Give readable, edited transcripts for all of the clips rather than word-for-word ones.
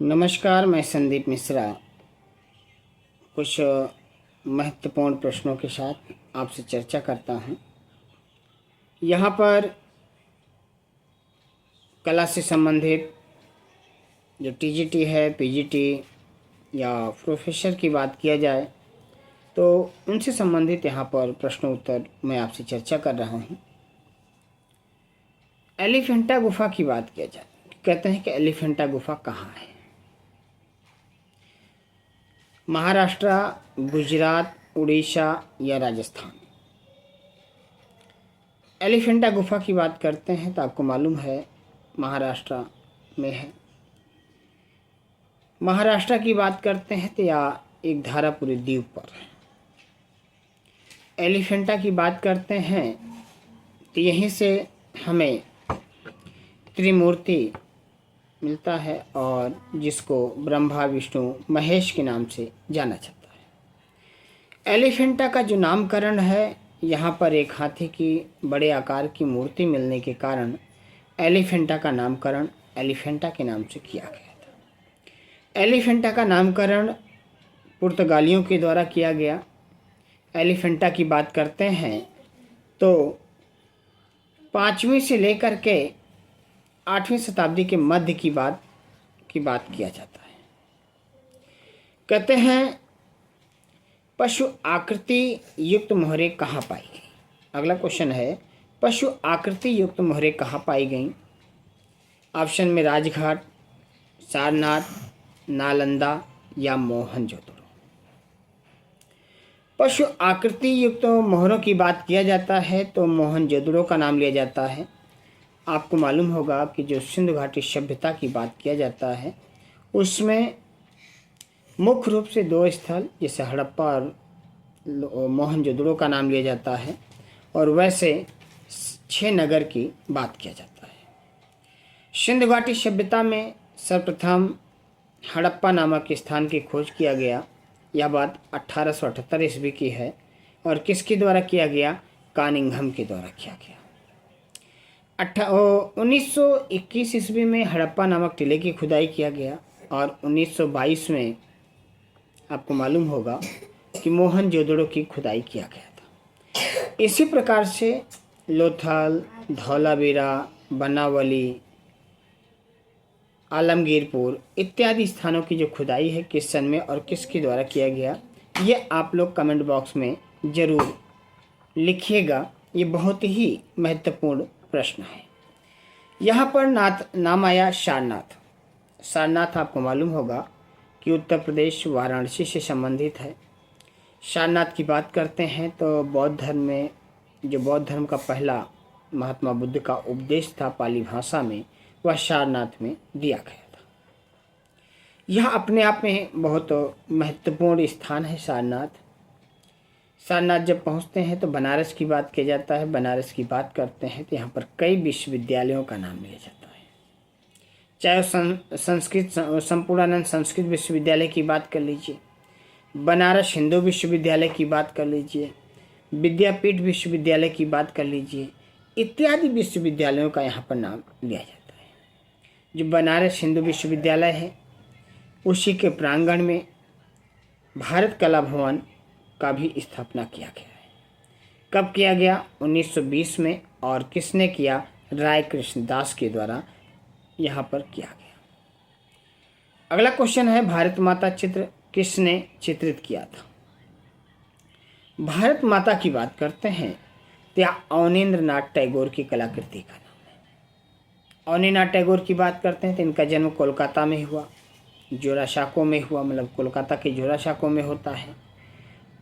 नमस्कार, मैं संदीप मिश्रा कुछ महत्वपूर्ण प्रश्नों के साथ आपसे चर्चा करता हूं। यहाँ पर कला से संबंधित जो टीजीटी है, पीजीटी या प्रोफेसर की बात किया जाए तो उनसे संबंधित यहाँ पर प्रश्न उत्तर मैं आपसे चर्चा कर रहा हूँ। एलिफेंटा गुफा की बात किया जाए, कहते हैं कि एलिफेंटा गुफा कहाँ है। महाराष्ट्र, गुजरात, उड़ीसा या राजस्थान। एलिफेंटा गुफा की बात करते हैं तो आपको मालूम है महाराष्ट्र में है। महाराष्ट्र की बात करते हैं तो या एक धारापुरी द्वीप पर है। एलिफेंटा की बात करते हैं तो यहीं से हमें त्रिमूर्ति मिलता है और जिसको ब्रह्मा, विष्णु, महेश के नाम से जाना जाता है। एलिफेंटा का जो नामकरण है, यहाँ पर एक हाथी की बड़े आकार की मूर्ति मिलने के कारण एलिफेंटा का नामकरण एलिफेंटा के नाम से किया गया था। एलिफेंटा का नामकरण पुर्तगालियों के द्वारा किया गया। एलिफेंटा की बात करते हैं तो 5वीं से लेकर के 8वीं शताब्दी के मध्य की बात किया जाता है। कहते हैं पशु आकृति युक्त मोहरे कहाँ पाई गई। अगला क्वेश्चन है पशु आकृति युक्त मोहरे कहाँ पाई गई। ऑप्शन में राजघाट, सारनाथ, नालंदा या मोहनजोदड़ो। पशु आकृति युक्त मोहरों की बात किया जाता है तो मोहनजोदड़ो का नाम लिया जाता है। आपको मालूम होगा कि जो सिंधु घाटी सभ्यता की बात किया जाता है उसमें मुख्य रूप से 2 स्थल जैसे हड़प्पा और मोहनजोदड़ो का नाम लिया जाता है और वैसे 6 नगर की बात किया जाता है। सिंधु घाटी सभ्यता में सर्वप्रथम हड़प्पा नामक स्थान की खोज किया गया। यह बात 1878 ईस्वी की है और किसके द्वारा किया गया? कानिंघम के द्वारा किया गया। 1921 ईस्वी में हड़प्पा नामक टीले की खुदाई किया गया और 1922 में आपको मालूम होगा कि मोहनजोदड़ो की खुदाई किया गया था। इसी प्रकार से लोथल, धौलावीरा, बनावली, आलमगीरपुर इत्यादि स्थानों की जो खुदाई है किस सन में और किसके द्वारा किया गया, ये आप लोग कमेंट बॉक्स में ज़रूर लिखिएगा। ये बहुत ही महत्वपूर्ण प्रश्न है। यहाँ पर नाम आया सारनाथ। सारनाथ आपको मालूम होगा कि उत्तर प्रदेश वाराणसी से संबंधित है। सारनाथ की बात करते हैं तो बौद्ध धर्म में जो बौद्ध धर्म का पहला महात्मा बुद्ध का उपदेश था पाली भाषा में, वह सारनाथ में दिया गया था। यह अपने आप में बहुत महत्वपूर्ण स्थान है सारनाथ। सारनाथ जब पहुंचते हैं तो बनारस की बात किया जाता है। बनारस की बात करते हैं तो यहाँ पर कई विश्वविद्यालयों का नाम लिया जाता है। चाहे संस्कृत संपूर्णानंद संस्कृत विश्वविद्यालय की बात कर लीजिए, बनारस हिंदू विश्वविद्यालय की बात कर लीजिए, विद्यापीठ विश्वविद्यालय की बात कर लीजिए, इत्यादि विश्वविद्यालयों का यहाँ पर नाम लिया जाता है। जो बनारस हिंदू विश्वविद्यालय है उसी के प्रांगण में भारत कला भवन का भी स्थापना किया गया है। कब किया गया? 1920 में। और किसने किया? राय कृष्णदास के द्वारा यहाँ पर किया गया। अगला क्वेश्चन है भारत माता चित्र किसने चित्रित किया था। भारत माता की बात करते हैं तो अवनींद्र नाथ टैगोर की कलाकृति का नाम है। अवनींद्र नाथ टैगोर की बात करते हैं तो इनका जन्म कोलकाता में हुआ, जोरासाको में हुआ, मतलब कोलकाता के जोरासाको में होता है।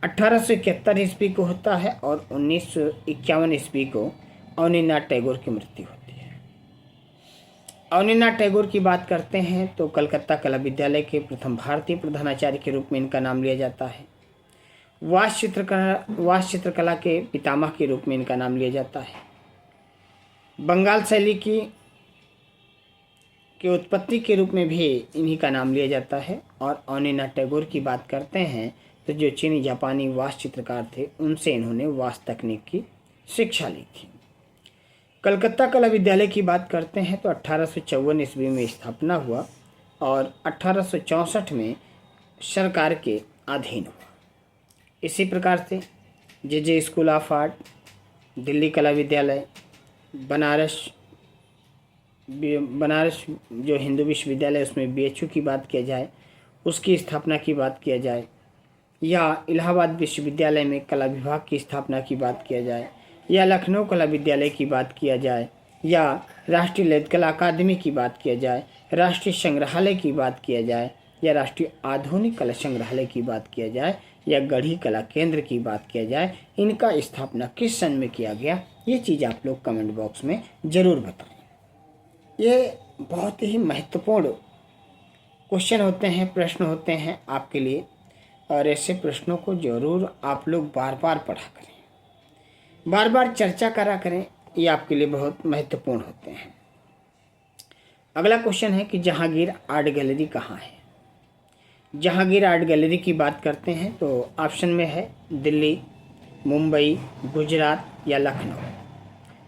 1871 ईस्वी को होता है और 1951 ईस्वी को अवनींद्र नाथ टैगोर की मृत्यु होती है। अवनींद्र नाथ टैगोर की बात करते हैं तो कलकत्ता कला विद्यालय के प्रथम भारतीय प्रधानाचार्य के रूप में इनका नाम लिया जाता है। वास्तु चित्रकला के पितामह के रूप में इनका नाम लिया जाता है। बंगाल शैली की उत्पत्ति के रूप में भी इन्हीं का नाम लिया जाता है। और अवनींद्र नाथ टैगोर की बात करते हैं तो जो चीनी जापानी वास्तु चित्रकार थे उनसे इन्होंने वास्तु तकनीक की शिक्षा ली थी। कलकत्ता कला विद्यालय की बात करते हैं तो 1854 ईस्वी में स्थापना हुआ और 1864 में सरकार के अधीन हुआ। इसी प्रकार से जे स्कूल ऑफ आर्ट, दिल्ली कला विद्यालय, बनारस जो हिंदू विश्वविद्यालय उसमें BHU की बात किया जाए, उसकी स्थापना की बात किया जाए, या इलाहाबाद विश्वविद्यालय में कला विभाग की स्थापना की बात किया जाए, या लखनऊ कला विद्यालय की बात किया जाए, या राष्ट्रीय ललित कला अकादमी की बात किया जाए, राष्ट्रीय संग्रहालय की बात किया जाए, या राष्ट्रीय आधुनिक कला संग्रहालय की बात किया जाए, या गढ़ी कला केंद्र की बात किया जाए, इनका स्थापना किस सन में किया गया, ये चीज़ आप लोग कमेंट बॉक्स में ज़रूर बताएं। ये बहुत ही महत्वपूर्ण क्वेश्चन होते हैं, प्रश्न होते हैं आपके लिए, और ऐसे प्रश्नों को ज़रूर आप लोग बार बार पढ़ा करें, बार बार चर्चा करा करें, ये आपके लिए बहुत महत्वपूर्ण होते हैं। अगला क्वेश्चन है कि जहांगीर आर्ट गैलरी कहाँ है। जहांगीर आर्ट गैलरी की बात करते हैं तो ऑप्शन में है दिल्ली, मुंबई, गुजरात या लखनऊ।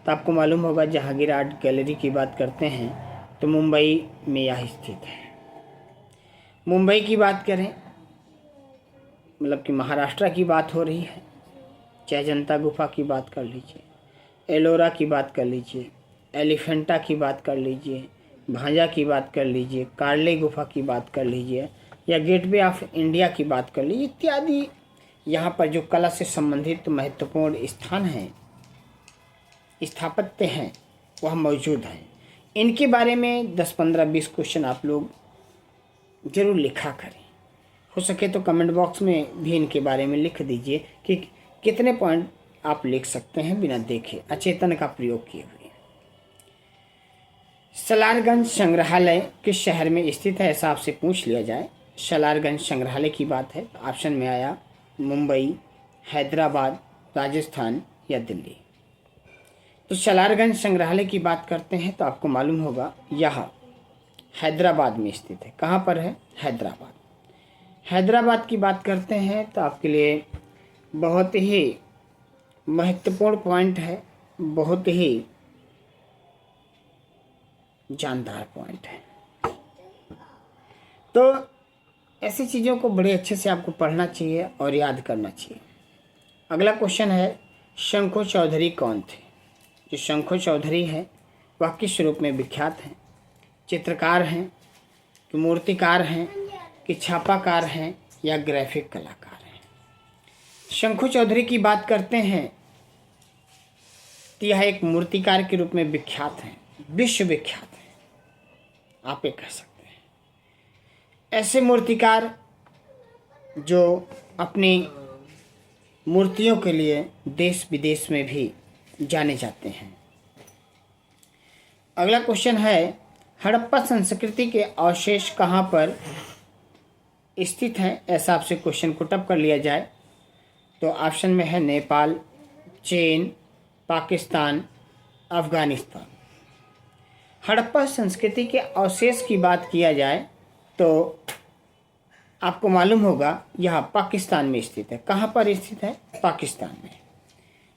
तो आपको मालूम होगा जहांगीर आर्ट गैलरी की बात करते हैं तो मुंबई में यह स्थित है। मुंबई की बात करें मतलब कि महाराष्ट्र की बात हो रही है, चाहे अजंता गुफा की बात कर लीजिए, एलोरा की बात कर लीजिए, एलिफेंटा की बात कर लीजिए, भांजा की बात कर लीजिए, कार्ले गुफा की बात कर लीजिए, या गेटवे ऑफ इंडिया की बात कर लीजिए, इत्यादि यहाँ पर जो कला से संबंधित महत्वपूर्ण स्थान हैं, स्थापत्य हैं, वह मौजूद हैं। इनके बारे में 10, 15, 20 क्वेश्चन आप लोग ज़रूर लिखा करें। हो सके तो कमेंट बॉक्स में भी इनके बारे में लिख दीजिए कि कितने पॉइंट आप लिख सकते हैं बिना देखे, अचेतन का प्रयोग किए हुए। सलारगंज संग्रहालय किस शहर में स्थित है, ऐसा आपसे पूछ लिया जाए। सलारगंज संग्रहालय की बात है, ऑप्शन में आया मुंबई, हैदराबाद, राजस्थान या दिल्ली। तो सलारगंज संग्रहालय की बात करते हैं तो आपको मालूम होगा यह हैदराबाद में स्थित है। कहाँ पर है? हैदराबाद। हैदराबाद की बात करते हैं तो आपके लिए बहुत ही महत्वपूर्ण पॉइंट है, बहुत ही जानदार पॉइंट है। तो ऐसी चीज़ों को बड़े अच्छे से आपको पढ़ना चाहिए और याद करना चाहिए। अगला क्वेश्चन है शंखु चौधरी कौन थे। जो शंखु चौधरी है वह किस रूप में विख्यात हैं? चित्रकार हैं कि मूर्तिकार हैं कि छापाकार हैं या ग्राफिक कलाकार हैं? शंखु चौधरी की बात करते हैं तो यह एक मूर्तिकार के रूप में विख्यात हैं, विश्व विख्यात हैं, आप ये कह सकते हैं। ऐसे मूर्तिकार जो अपनी मूर्तियों के लिए देश विदेश में भी जाने जाते हैं। अगला क्वेश्चन है हड़प्पा संस्कृति के अवशेष कहाँ पर स्थित हैं, ऐसा आपसे क्वेश्चन को टप कर लिया जाए तो ऑप्शन में है नेपाल, चीन, पाकिस्तान, अफगानिस्तान। हड़प्पा संस्कृति के अवशेष की बात किया जाए तो आपको मालूम होगा यह पाकिस्तान में स्थित है। कहाँ पर स्थित है? पाकिस्तान में।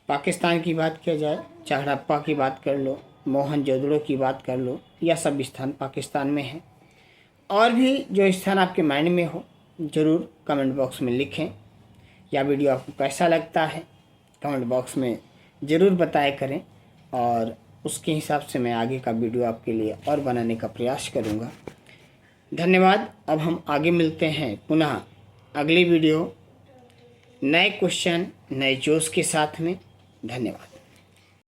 पाकिस्तान की बात किया जाए, चाहे हड़प्पा की बात कर लो, मोहनजोदड़ो की बात कर लो, यह सब स्थान पाकिस्तान में है। और भी जो स्थान आपके माइंड में हो ज़रूर कमेंट बॉक्स में लिखें। या वीडियो आपको कैसा लगता है कमेंट बॉक्स में ज़रूर बताया करें और उसके हिसाब से मैं आगे का वीडियो आपके लिए और बनाने का प्रयास करूँगा। धन्यवाद। अब हम आगे मिलते हैं पुनः अगली वीडियो नए क्वेश्चन नए जोश के साथ में। धन्यवाद।